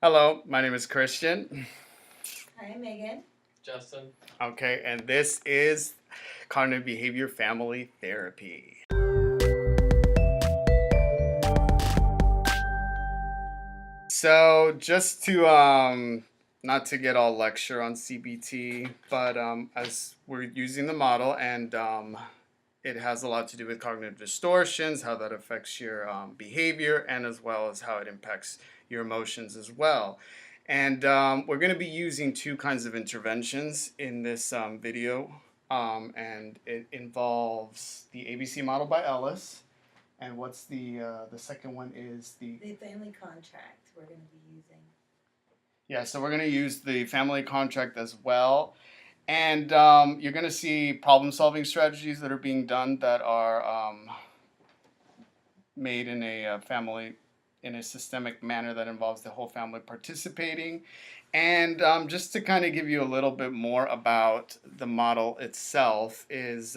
Hello, my name is Christian. Hi, Megan. Justin. Okay, and this is Cognitive Behavior Family Therapy. So, just to not to get all lecture on CBT, but as we're using the model and it has a lot to do with cognitive distortions, how that affects your behavior, and as well as how it impacts your emotions as well. And we're going to be using two kinds of interventions in this video, and it involves the ABC model by Ellis, and what's the second one is The family contract we're going to be using. Yeah, so we're going to use the family contract as well. And you're going to see problem-solving strategies that are being done that are made in a family, in a systemic manner that involves the whole family participating. And just to kind of give you a little bit more about the model itself is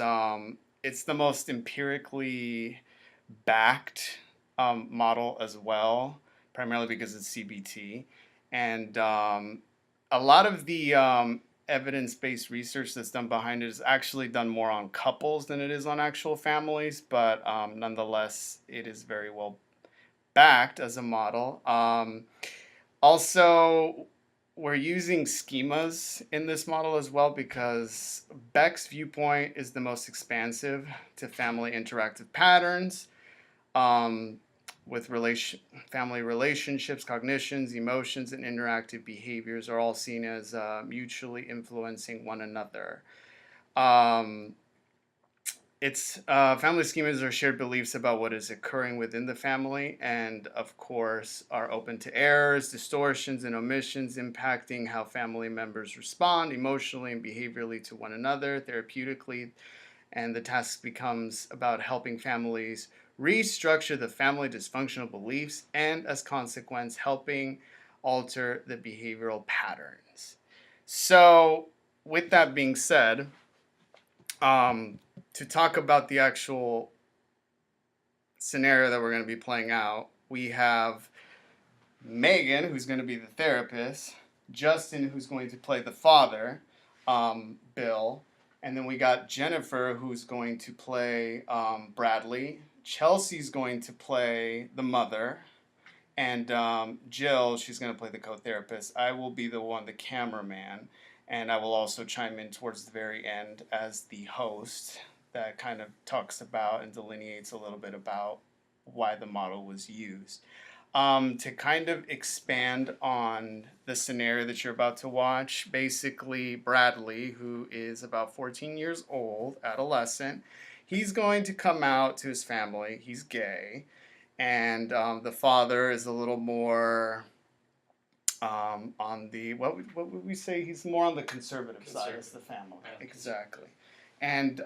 it's the most empirically backed model as well, primarily because it's CBT. And a lot of the evidence-based research that's done behind it is actually done more on couples than it is on actual families, but nonetheless, it is very well backed as a model. Also, we're using schemas in this model as well because Beck's viewpoint is the most expansive to family interactive patterns. With family relationships, cognitions, emotions, and interactive behaviors are all seen as mutually influencing one another. It's family schemas are shared beliefs about what is occurring within the family, and of course, are open to errors, distortions, and omissions impacting how family members respond emotionally and behaviorally to one another, therapeutically. And the task becomes about helping families restructure the family dysfunctional beliefs and, as consequence, helping alter the behavioral patterns. So, with that being said, to talk about the actual scenario that we're going to be playing out, we have Megan, who's going to be the therapist, Justin, who's going to play the father, Bill, and then we got Jennifer, who's going to play Bradley. Chelsea's going to play the mother. And Jill, she's going to play the co-therapist. I will be the cameraman. And I will also chime in towards the very end as the host that kind of talks about and delineates a little bit about why the model was used. To kind of expand on the scenario that you're about to watch, basically Bradley, who is about 14 years old, adolescent, he's going to come out to his family. He's gay, and the father is a little more on the what would we say? He's more on the conservative side as the family, exactly, and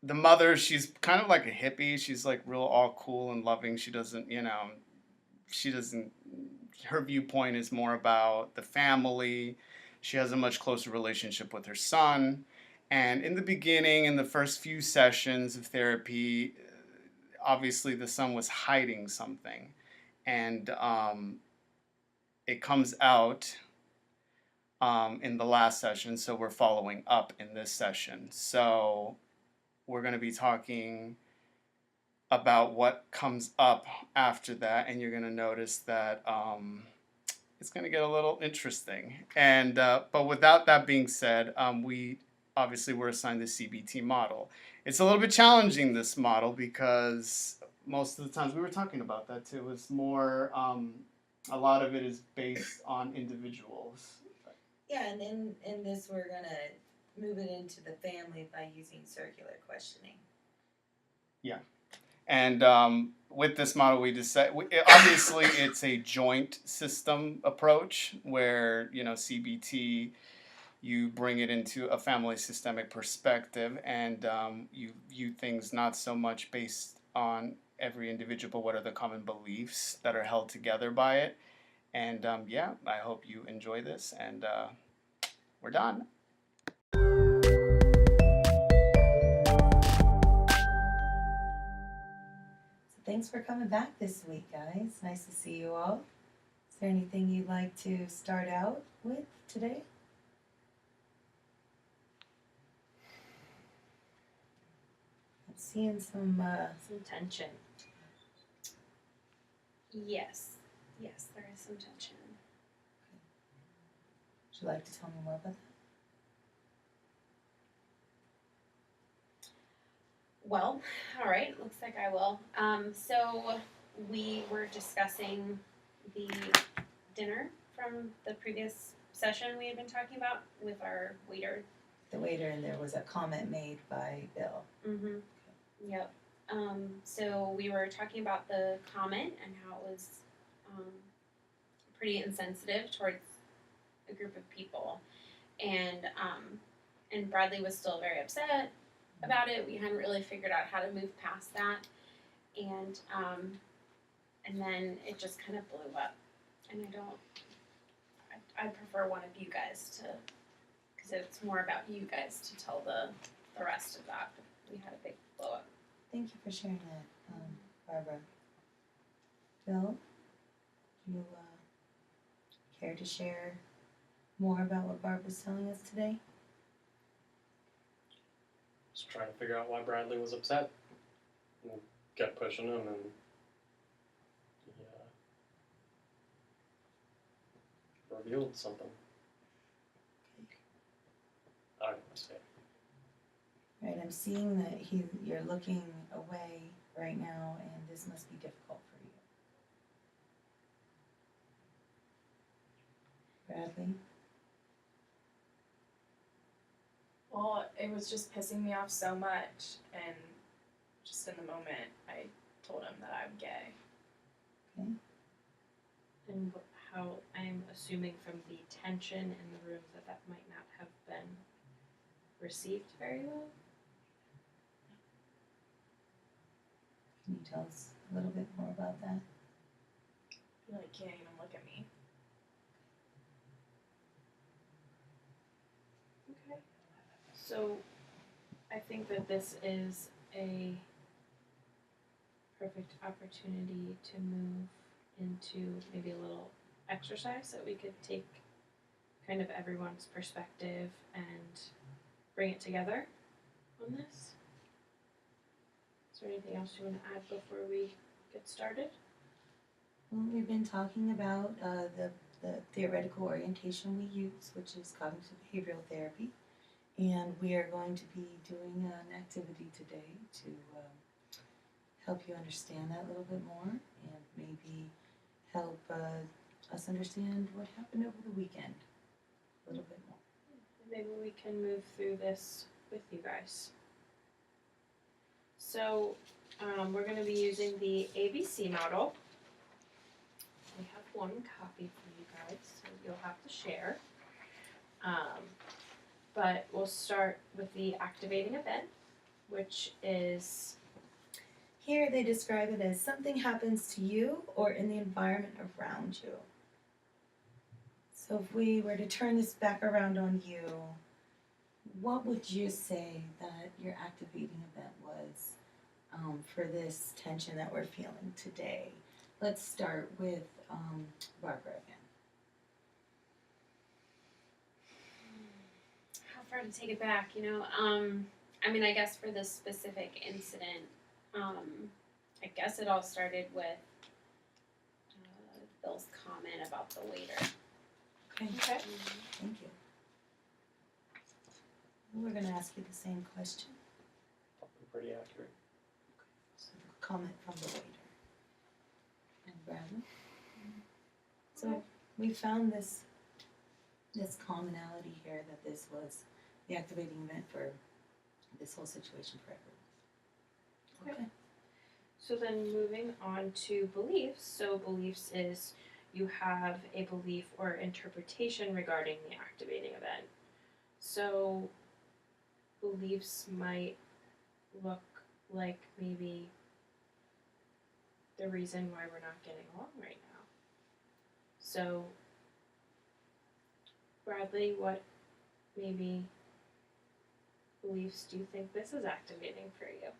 the mother, she's kind of like a hippie. She's like real all cool and loving. She doesn't, her viewpoint is more about the family. She has a much closer relationship with her son. And in the beginning, in the first few sessions of therapy, obviously the son was hiding something. And it comes out in the last session. So we're following up in this session. So we're going to be talking about what comes up after that, and you're going to notice that it's going to get a little interesting. And but without that being said, we obviously were assigned the CBT model. It's a little bit challenging, this model, because most of the times we were talking about that too. It's more a lot of it is based on individuals. Yeah, and in this we're going to move it into the family by using circular questioning. Yeah. And with this model, we decide, obviously it's a joint system approach where, CBT, you bring it into a family systemic perspective, and you view things not so much based on every individual, but what are the common beliefs that are held together by it. And I hope you enjoy this, and we're done. thanks for coming back this week, guys. Nice to see you all. Is there anything you'd like to start out with today? I'm seeing some Some tension. Yes, there is some tension. would you like to tell me more about that? Well, all right, looks like I will. So we were discussing the dinner from the previous session we had been talking about with our waiter. The waiter, and there was a comment made by Bill. Mm-hmm. Yep. So we were talking about the comment and how it was pretty insensitive towards a group of people, and Bradley was still very upset about it. We hadn't really figured out how to move past that, and then it just kind of blew up. And I prefer one of you guys to, because it's more about you guys to tell the rest of that. We had a big blow up. Thank you for sharing that, Barbara. Bill, do you care to share more about what Barbara's telling us today? Just trying to figure out why Bradley was upset. And kept pushing him, and he revealed something. I don't want to say. Right, I'm seeing that you're looking away right now, and this must be difficult for you. Bradley? Well, it was just pissing me off so much, and just in the moment, I told him that I'm gay. Okay. And how I'm assuming from the tension in the room that might not have been received very well. Can you tell us a little bit more about that? You like can't even look at me. Okay. So I think that this is a perfect opportunity to move into maybe a little exercise that we could take kind of everyone's perspective and bring it together on this. Is there anything else you want to add before we get started? Well, we've been talking about the theoretical orientation we use, which is cognitive behavioral therapy, and we are going to be doing an activity today to help you understand that a little bit more, and maybe help us understand what happened over the weekend a little bit more. Maybe we can move through this with you guys. So we're going to be using the ABC model. We have one copy for you guys, so you'll have to share. But we'll start with the activating event, which is... Here they describe it as something happens to you or in the environment around you. So if we were to turn this back around on you, what would you say that your activating event was for this tension that we're feeling today? Let's start with Barbara again. How far to take it back, you know? I mean, I guess for this specific incident, I guess it all started with Bill's comment about the waiter. Okay, Okay. thank you. We're going to ask you the same question. Probably pretty accurate. So the comment from the waiter. And Bradley? So we found this commonality here, that this was the activating event for this whole situation for everyone. Okay. So then moving on to beliefs. So beliefs is you have a belief or interpretation regarding the activating event. So beliefs might look like maybe the reason why we're not getting along right now. So Bradley, what maybe beliefs do you think this is activating for you?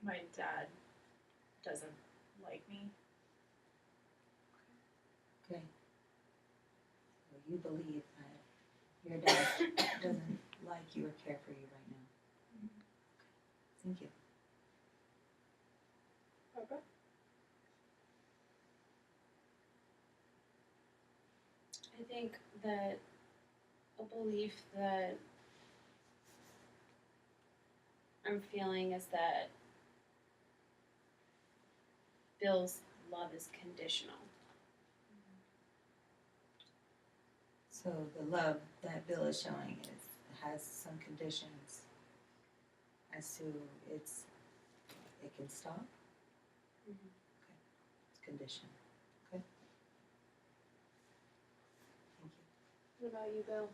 my dad doesn't like me. Okay. So you believe that your dad doesn't like you or care for you right now. Thank you. Barbara? I think that a belief that I'm feeling is that Bill's love is conditional. So the love that Bill is showing has some conditions as to it can stop. Mhm. It's conditioned. Okay. Thank you. What about you, Bill?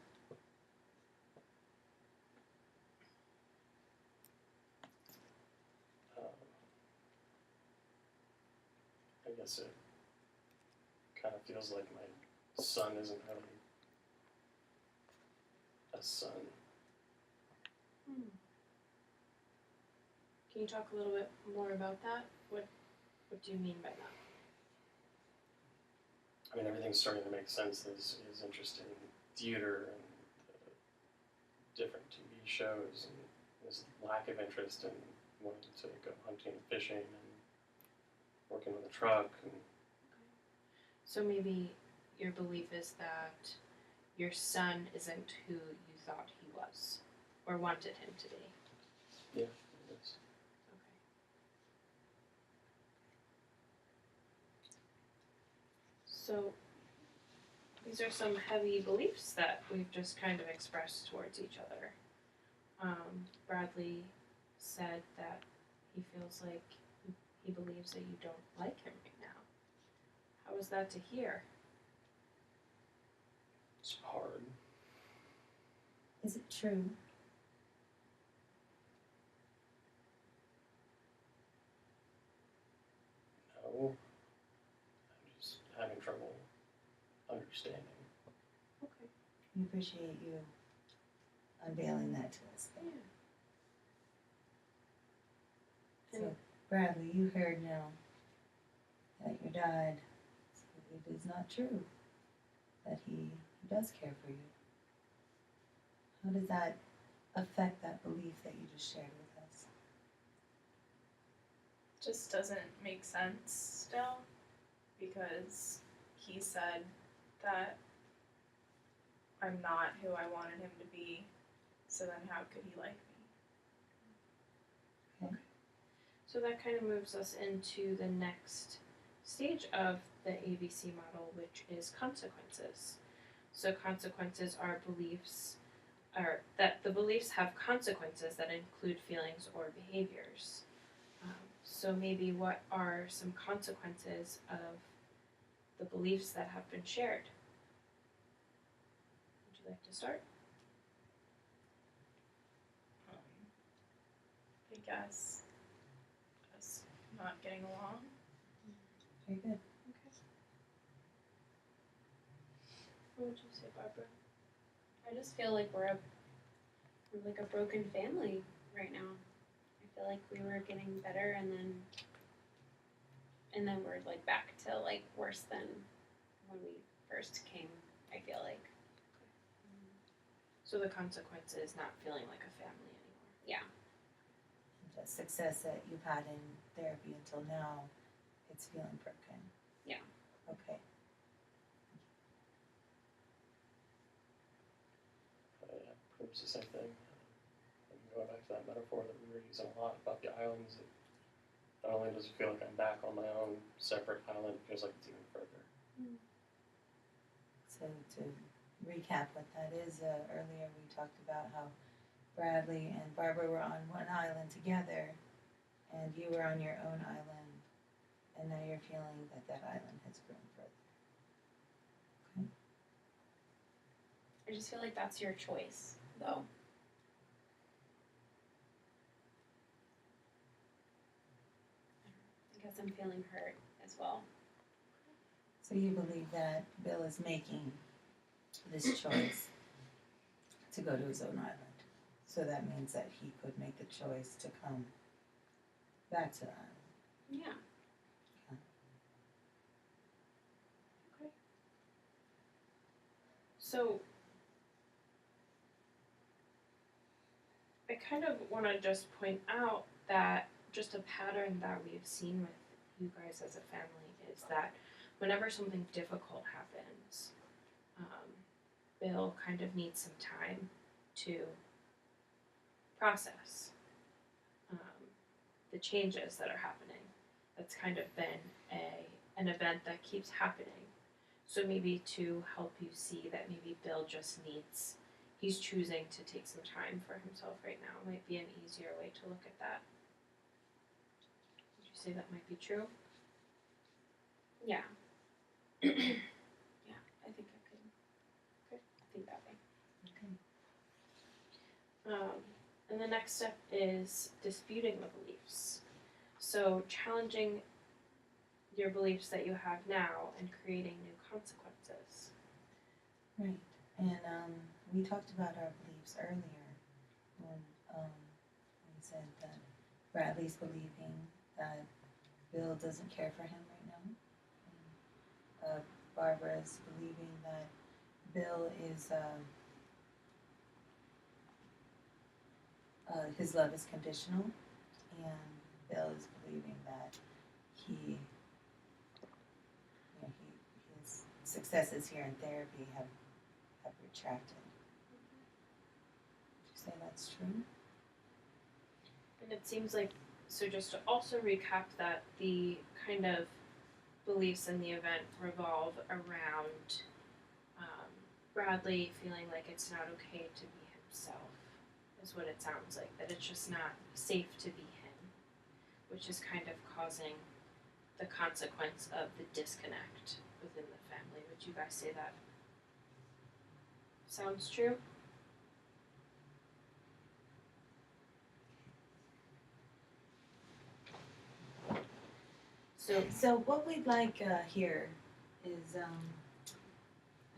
I guess it kind of feels like my son isn't really a son. Can you talk a little bit more about that? What do you mean by that? I mean, everything's starting to make sense. His interest in theater and different TV shows, and his lack of interest in wanting to go hunting and fishing and working on the truck. And So maybe your belief is that your son isn't who you thought he was or wanted him to be. yeah, it's, Okay. So these are some heavy beliefs that we've just kind of expressed towards each other. Bradley said that he feels like he believes that you don't like him right now. How is that to hear? it's hard. Is it true? No, I'm just having trouble understanding. Okay. We appreciate you unveiling that to us. Yeah. So, Bradley, you heard now that your dad said it is not true that he does care for you. How does that affect that belief that you just shared with us? Just doesn't make sense still because he said that I'm not who I wanted him to be, so then how could he like me? So that kind of moves us into the next stage of the ABC model, which is consequences. So consequences are beliefs, or that the beliefs have consequences that include feelings or behaviors. So maybe what are some consequences of the beliefs that have been shared? Would you like to start? I guess us not getting along. Very good. Okay. What would you say, Barbara? I just feel like we're like a broken family right now. I feel like we were getting better and then we're like back to like worse than when we first came, I feel like. So the consequence is not feeling like a family anymore. Yeah. The success that you've had in therapy until now, it's feeling broken. Yeah. Okay. Yeah, proves the same thing. And going back to that metaphor that we were using a lot about the islands, it not only does it feel like I'm back on my own separate island, it feels like it's even further. So to recap what that is, earlier we talked about how Bradley and Barbara were on one island together, and you were on your own island, and now you're feeling that that island has grown further. Okay. I just feel like that's your choice, though. I guess I'm feeling hurt as well. So you believe that Bill is making this choice to go to his own island. So that means that he could make the choice to come back to that. Yeah. Okay. So I kind of want to just point out that just a pattern that we've seen with you guys as a family is that whenever something difficult happens, Bill kind of needs some time to process the changes that are happening. That's kind of been an event that keeps happening. So maybe to help you see that maybe Bill just needs, he's choosing to take some time for himself right now might be an easier way to look at that. Would you say that might be true? Yeah. Yeah, I think I could think that way. Okay. And the next step is disputing the beliefs. So challenging your beliefs that you have now and creating new consequences. Right. And we talked about our beliefs earlier when we said that Bradley's believing that Bill doesn't care for him right now. And, Barbara's believing that Bill is his love is conditional, and Bill is believing that his successes here in therapy have retracted. Would you say that's true? And it seems like, so just to also recap that the kind of beliefs in the event revolve around Bradley feeling like it's not okay to be himself, is what it sounds like, that it's just not safe to be him, which is kind of causing the consequence of the disconnect within the family. Would you guys say that sounds true? So what we'd like here is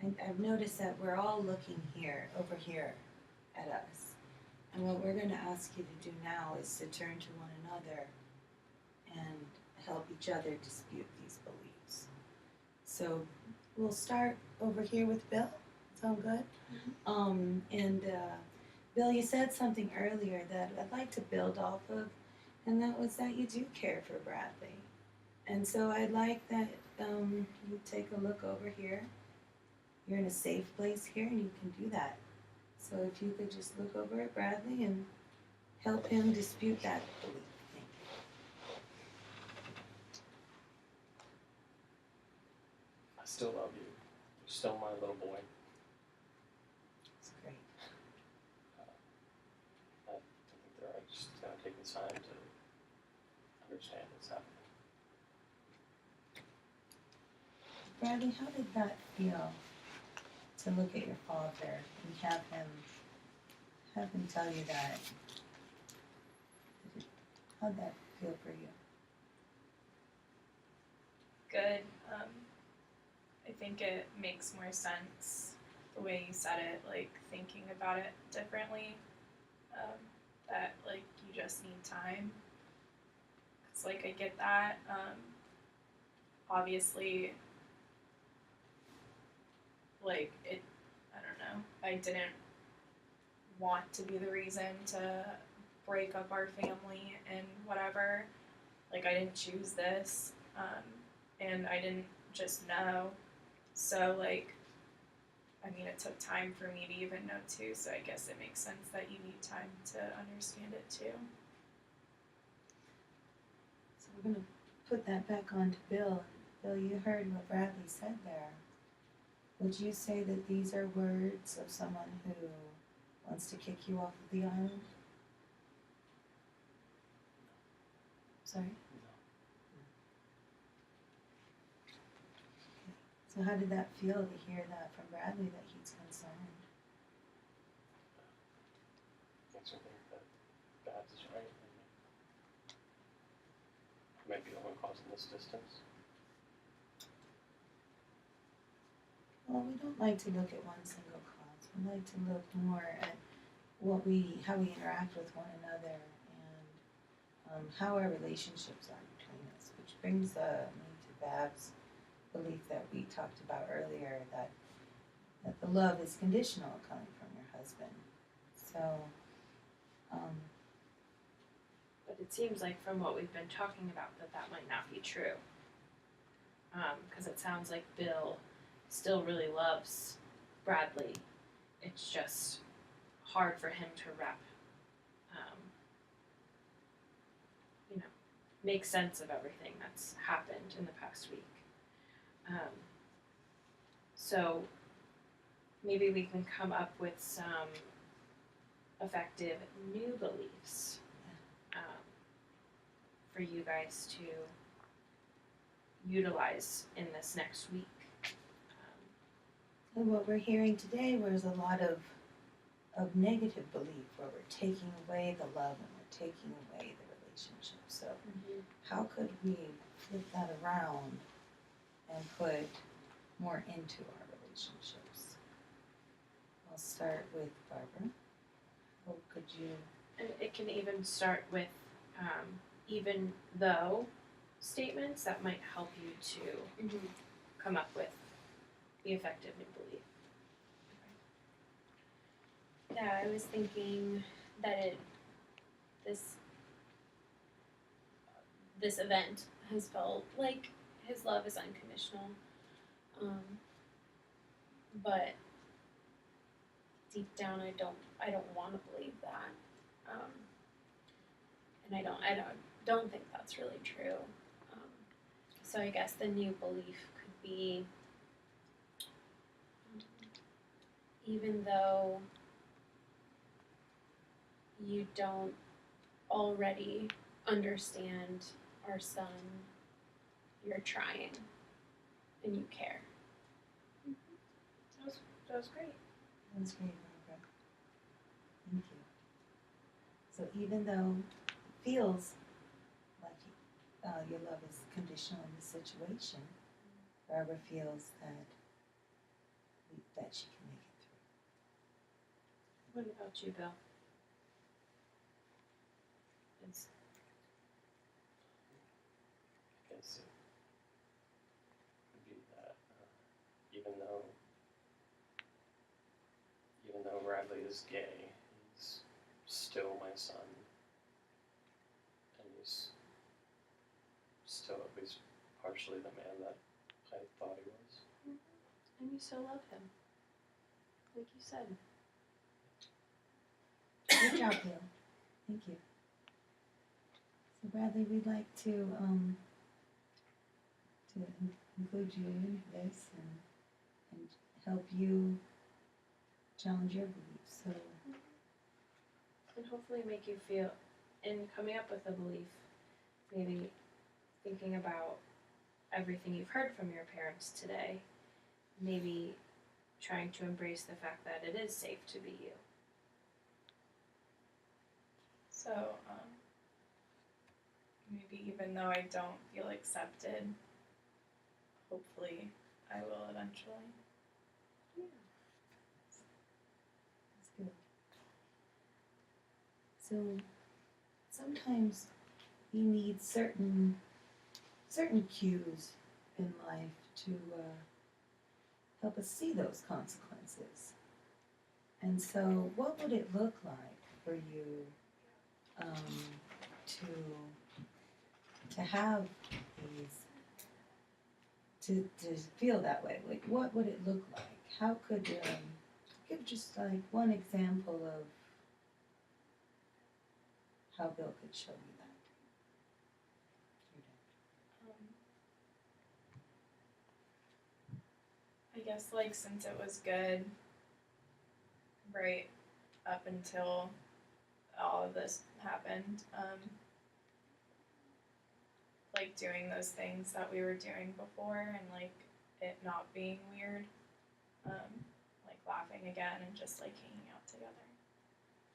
I've noticed that we're all looking over here at us. And what we're going to ask you to do now is to turn to one another and help each other dispute these beliefs. So we'll start over here with Bill. Sound good? And Bill, you said something earlier that I'd like to build off of, and that was that you do care for Bradley. And so I'd like that you take a look over here. You're in a safe place here, and you can do that. So if you could just look over at Bradley and help him dispute that belief. Thank you. I still love you. You're still my little boy. That's great. I think they're just gonna take the time to understand what's happening. Bradley, how did that feel to look at your father and have him tell you that? How'd that feel for you? Good. I think it makes more sense the way you said it, like thinking about it differently. That like you just need time. 'Cause like I get that. Obviously, like it. I don't know. I didn't want to be the reason to break up our family and whatever. Like I didn't choose this, and I didn't just know. So like, I mean, it took time for me to even know too. So I guess it makes sense that you need time to understand it too. So we're gonna put that back on to Bill. Bill, you heard what Bradley said there. Would you say that these are words of someone who wants to kick you off of the island? Sorry? So how did that feel to hear that from Bradley, that he's concerned? Makes me think that God is right. And I might be the one causing this distance. Well, we don't like to look at one single cause. We like to look more at how we interact with one another, and how our relationships are between us, which brings me to Bab's belief that we talked about earlier, that the love is conditional coming from your husband. So, But it seems like from what we've been talking about that might not be true. Because it sounds like Bill still really loves Bradley. It's just hard for him to make sense of everything that's happened in the past week. So maybe we can come up with some effective new beliefs for you guys to utilize in this next week. and what we're hearing today was a lot of negative belief, where we're taking away the love and we're taking away the relationship. So how could we flip that around and put more into our relationships? I'll start with Barbara. How could you? And it can even start with even though statements that might help you to come up with the effective new belief. Yeah, I was thinking that this event has felt like his love is unconditional, but deep down I don't want to believe that, and I don't think that's really true. So I guess the new belief could be, even though you don't already understand our son, you're trying and you care. That was great. That's great, Barbara. Thank you. So even though it feels like your love is conditional in this situation, Barbara feels that she can make it through. What about you, Bill? It's I guess it would be that even though Bradley is gay, he's still my son, and he's still at least partially the man that I thought he was. and you still love him, like you said. Good job, Bill. Thank you. So Bradley, we'd like to include you in this and help you challenge your beliefs. So And hopefully make you feel, in coming up with a belief, maybe thinking about everything you've heard from your parents today, maybe trying to embrace the fact that it is safe to be you. So, maybe even though I don't feel accepted, hopefully I will eventually. that's good. So sometimes we need certain cues in life to help us see those consequences. And so, what would it look like for you to have these, to feel that way? Like, what would it look like? How could give just like one example of how Bill could show you that? I guess like since it was good right up until all of this happened, like doing those things that we were doing before and like it not being weird, like laughing again and just like hanging out together.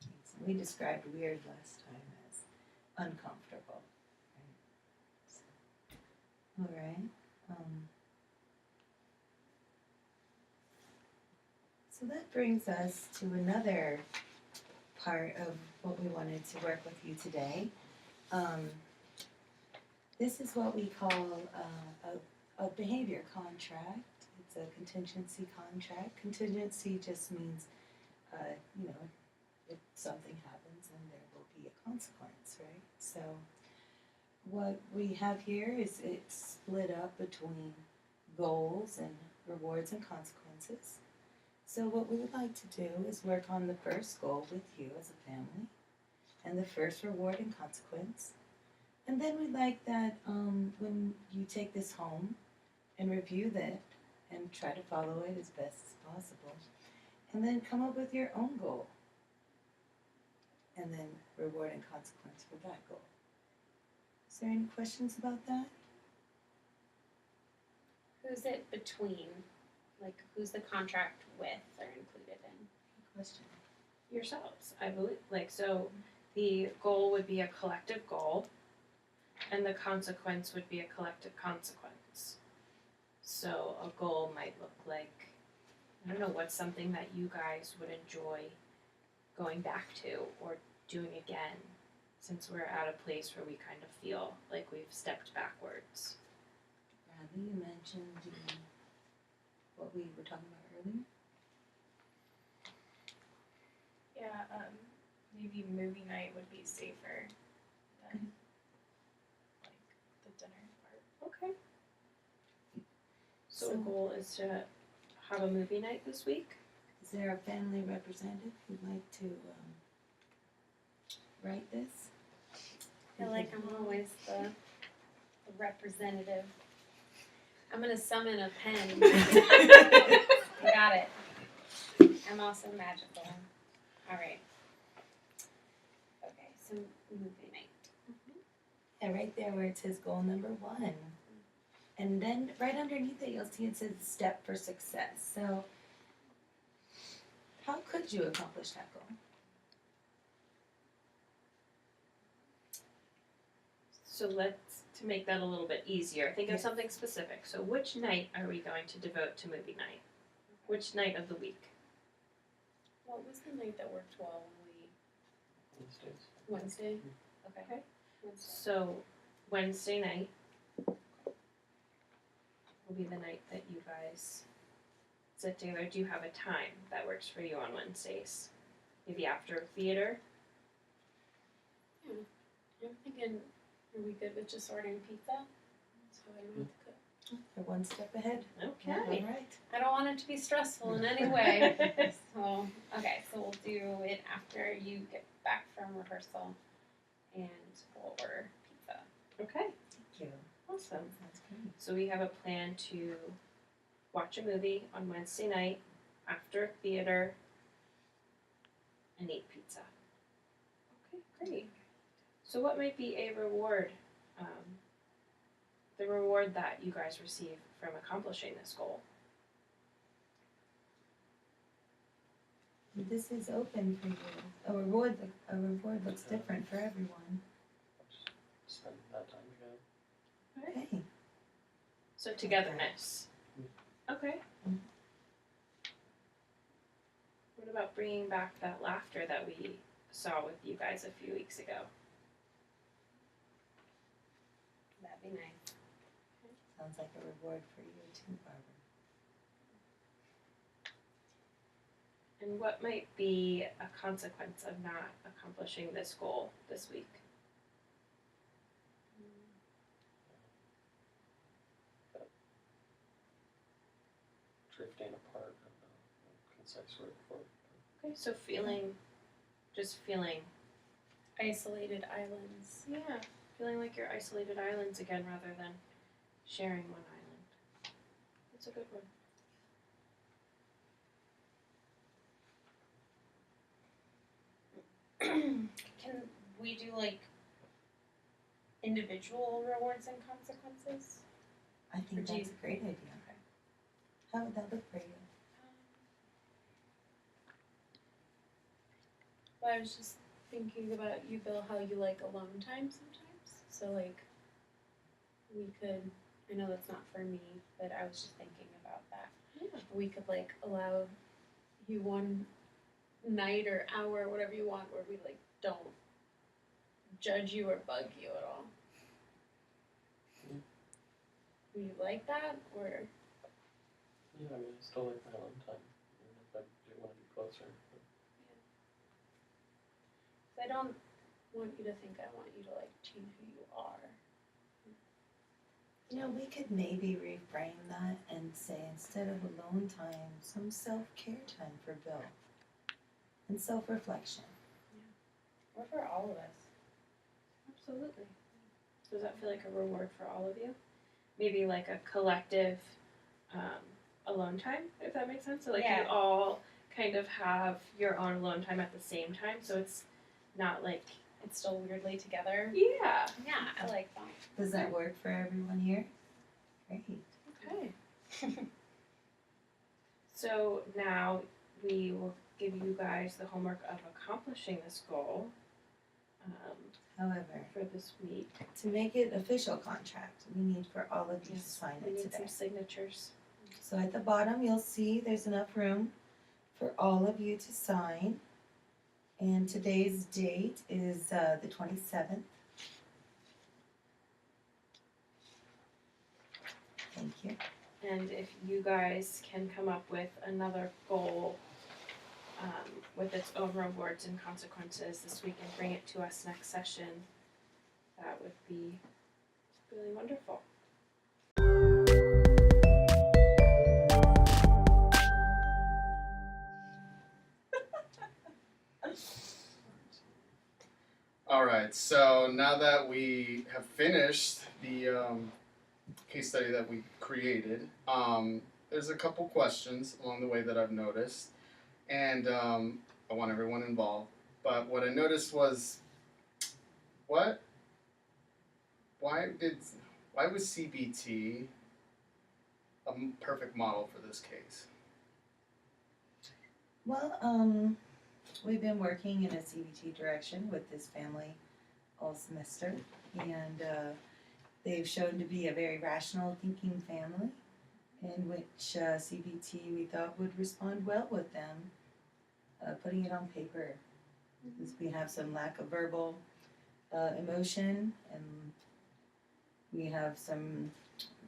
So we described weird last time as uncomfortable. Right? So, all right. So that brings us to another part of what we wanted to work with you today. This is what we call a behavior contract. It's a contingency contract. Contingency just means, you know, if something happens, then there will be a consequence, right? So what we have here is it's split up between goals and rewards and consequences. So what we would like to do is work on the first goal with you as a family and the first reward and consequence. And then we'd like that when you take this home and review that and try to follow it as best as possible. And then come up with your own goal. And then reward and consequence for that goal. Is there any questions about that? Who's it between? Like, who's the contract with or included in? Good question. Yourselves, I believe. Like, so the goal would be a collective goal, and the consequence would be a collective consequence. So a goal might look like, I don't know, what's something that you guys would enjoy going back to or doing again, since we're at a place where we kind of feel like we've stepped backwards. Bradley, you mentioned what we were talking about earlier. Yeah, maybe movie night would be safer than like the dinner part. Okay. So the goal is to have a movie night this week. Is there a family representative who'd like to write this? I feel like I'm always the representative. I'm gonna summon a pen. Got it. I'm also magical. All right. Okay, so movie night. And right there where it says goal number 1. And then right underneath it, you'll see it says step for success. So how could you accomplish that goal? So to make that a little bit easier, think of Yes. something specific. So which night are we going to devote to movie night? Which night of the week? What was the night that worked well when Wednesdays. Wednesday? Okay. Okay. Wednesday. So Wednesday night will be the night that you guys sit together. Do you have a time that works for you on Wednesdays? Maybe after theater? I'm thinking, are we good with just ordering pizza? So I don't have to cook. You're one step ahead. Okay. All right. I don't want it to be stressful in any way. So, okay, so we'll do it after you get back from rehearsal and we'll order pizza. Okay. Thank you. Awesome. That's great. So we have a plan to watch a movie on Wednesday night after theater and eat pizza. Okay, great. So what might be a reward, the reward that you guys receive from accomplishing this goal? This is open for you. A reward looks different for everyone. Spend that time together. Okay. So togetherness. Okay. What about bringing back that laughter that we saw with you guys a few weeks ago? That'd be nice. Sounds like a reward for you too, Barbara. And what might be a consequence of not accomplishing this goal this week? Drifting apart. I don't know. Concise word for it. Okay, so just feeling, Isolated islands. yeah, feeling like you're isolated islands again rather than sharing one island. That's a good one. Can we do like individual rewards and consequences? I think Or do that's you- a great idea. Okay. How would that look for you? Well, I was just thinking about you, Bill, how you like alone time sometimes. So like, we could. I know that's not for me, but I was just thinking about that. Yeah. We could like allow you one night or hour, whatever you want, where we like don't judge you or bug you at all. Mm. Do you like that, or Yeah, I mean, I still like my alone time, even if I do want to be closer. But 'cause I don't want you to think I want you to like change who you are. You know, we could maybe reframe that and say instead of alone time, some self-care time for Bill. And self-reflection. Or for all of us. Absolutely. Does that feel like a reward for all of you? Maybe like a collective alone time, if that makes sense. So like Yeah. you all kind of have your own alone time at the same time, so it's not like It's still weirdly together. yeah. Yeah, I like that. Does that work for everyone here? Great. Okay. So now we will give you guys the homework of accomplishing this goal However, for this week. to make it official contract, we need for all of you to sign We it need today. some signatures. So at the bottom, you'll see there's enough room for all of you to sign. And today's date is the 27th. Thank you. And if you guys can come up with another goal with its own rewards and consequences this week and bring it to us next session, that would be really wonderful. All right, so now that we have finished the case study that we created, there's a couple questions along the way that I've noticed, and I want everyone involved. But what I noticed was, why was CBT a perfect model for this case? Well, we've been working in a CBT direction with this family all semester, and they've shown to be a very rational thinking family, in which CBT we thought would respond well with them, putting it on paper. Because we have some lack of verbal emotion, and we have some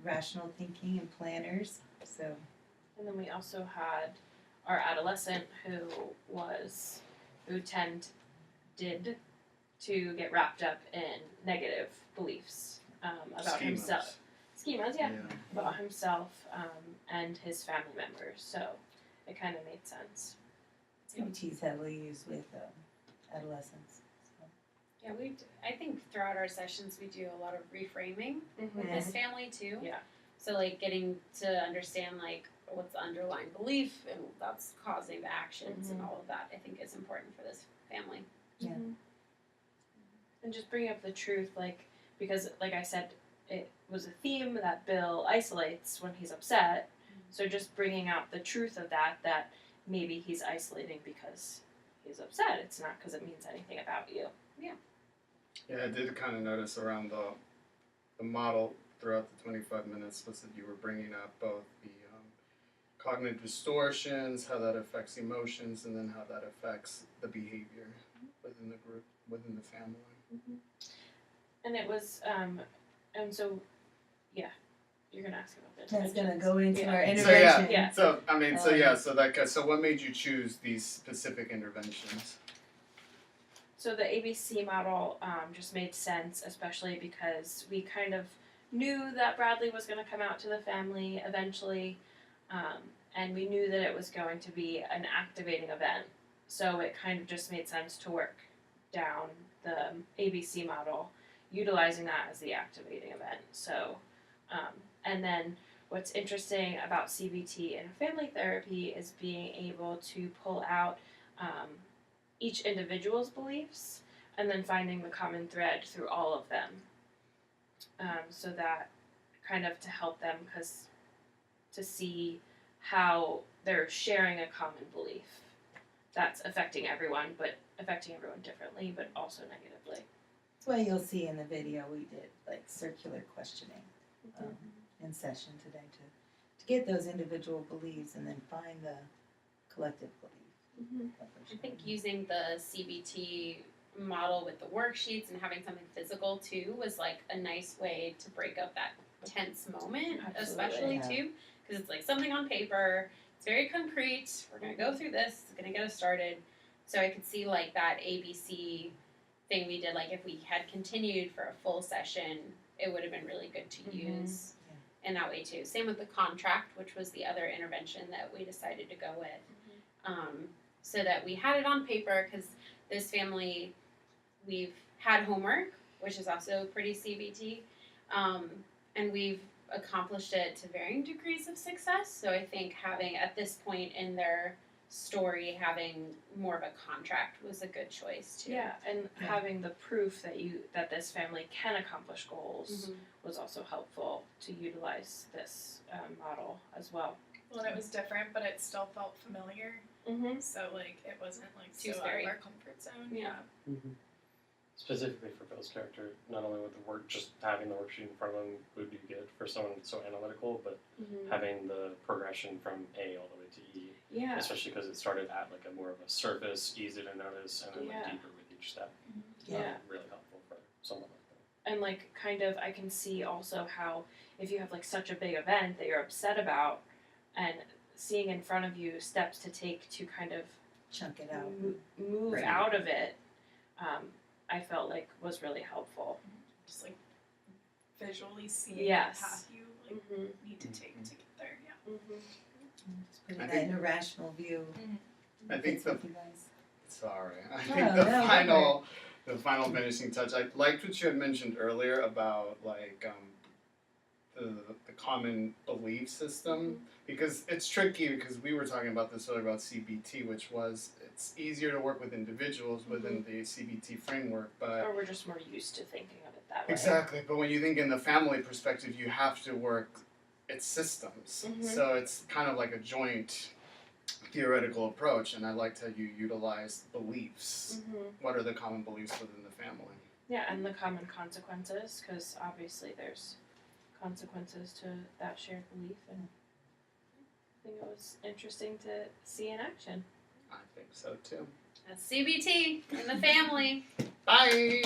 rational thinking and planners, so. And then we also had our adolescent who did to get wrapped up in negative beliefs about himself. Schemas, yeah. About himself and his family members. So it kind of made sense. CBT is heavily used with adolescents. So. Yeah, I think throughout our sessions we do a lot of reframing with this family too. Yeah. So like getting to understand like what's the underlying belief and that's causing the actions and all of that I think is important for this family. Yeah. And just bring up the truth, like, because like I said, it was a theme that Bill isolates when he's upset. So just bringing out the truth of that maybe he's isolating because he's upset. It's not because it means anything about you. Yeah, I did kind of notice around the model throughout the 25 minutes was that you were bringing up both the cognitive distortions, how that affects emotions, and then how that affects the behavior within the group, within the family. And it was, and so, yeah, you're gonna ask about That's this. gonna go into our So intervention. Yeah. so I mean, so what made you choose these specific interventions? So the ABC model just made sense, especially because we kind of knew that Bradley was going to come out to the family eventually, and we knew that it was going to be an activating event. So it kind of just made sense to work down the ABC model, utilizing that as the activating event. So, and then what's interesting about CBT and family therapy is being able to pull out each individual's beliefs and then finding the common thread through all of them. So that kind of to help them to see how they're sharing a common belief that's affecting everyone, but affecting everyone differently, but also negatively. That's why you'll see in the video we did like circular questioning in session today to get those individual beliefs and then find the collective belief. I think using the CBT model with the worksheets and having something physical too was like a nice way to break up that tense moment, especially Absolutely. too, because it's like something on paper. It's very concrete. We're gonna go through this. It's gonna get us started. So I could see like that ABC thing we did. Like if we had continued for a full session, it would have been really good to use in that way too. Same with the contract, which was the other intervention that we decided to go with, so that we had it on paper because this family, we've had homework, which is also pretty CBT, and we've accomplished it to varying degrees of success. So I think having at this point in their story having more of a contract was a good choice too. Yeah, and having the proof that this family can accomplish goals was also helpful to utilize this model as well. Well, and it was different, but it still felt familiar. Mm-hmm. So like it wasn't like Too so scary. out of our comfort zone. Yeah. Specifically for Bill's character, not only with the work, just having the worksheet in front of him would be good for someone so analytical, but having the progression from A all the way to E, Yeah. especially because it started at like a more of a surface, easy to notice, and then went deeper with each step. Yeah. Really helpful for someone like that. And like kind of I can see also how if you have like such a big event that you're upset about and seeing in front of you steps to take to kind of Chunk it out. move Right. out of it, I felt like was really helpful. Just like visually seeing Yes. the path you like Mm-hmm. need to take to get there. Yeah. Mm-hmm. Just putting I that think- in a rational view. I think Fits the with you guys. Sorry. I No, think the no, final finishing touch. I liked what you had mentioned earlier about like the common belief system because it's tricky because we were talking about this earlier about CBT, which was it's easier to work with individuals within the CBT framework, but Or we're just more used to thinking of it that way. exactly. But when you think in the family perspective, you have to work. It's systems, so it's kind of like a joint theoretical approach, and I liked how you utilized beliefs. What are the common beliefs within the family? Yeah, and the common consequences, because obviously there's consequences to that shared belief, and I think it was interesting to see in action. I think so too. That's CBT in the family. Bye.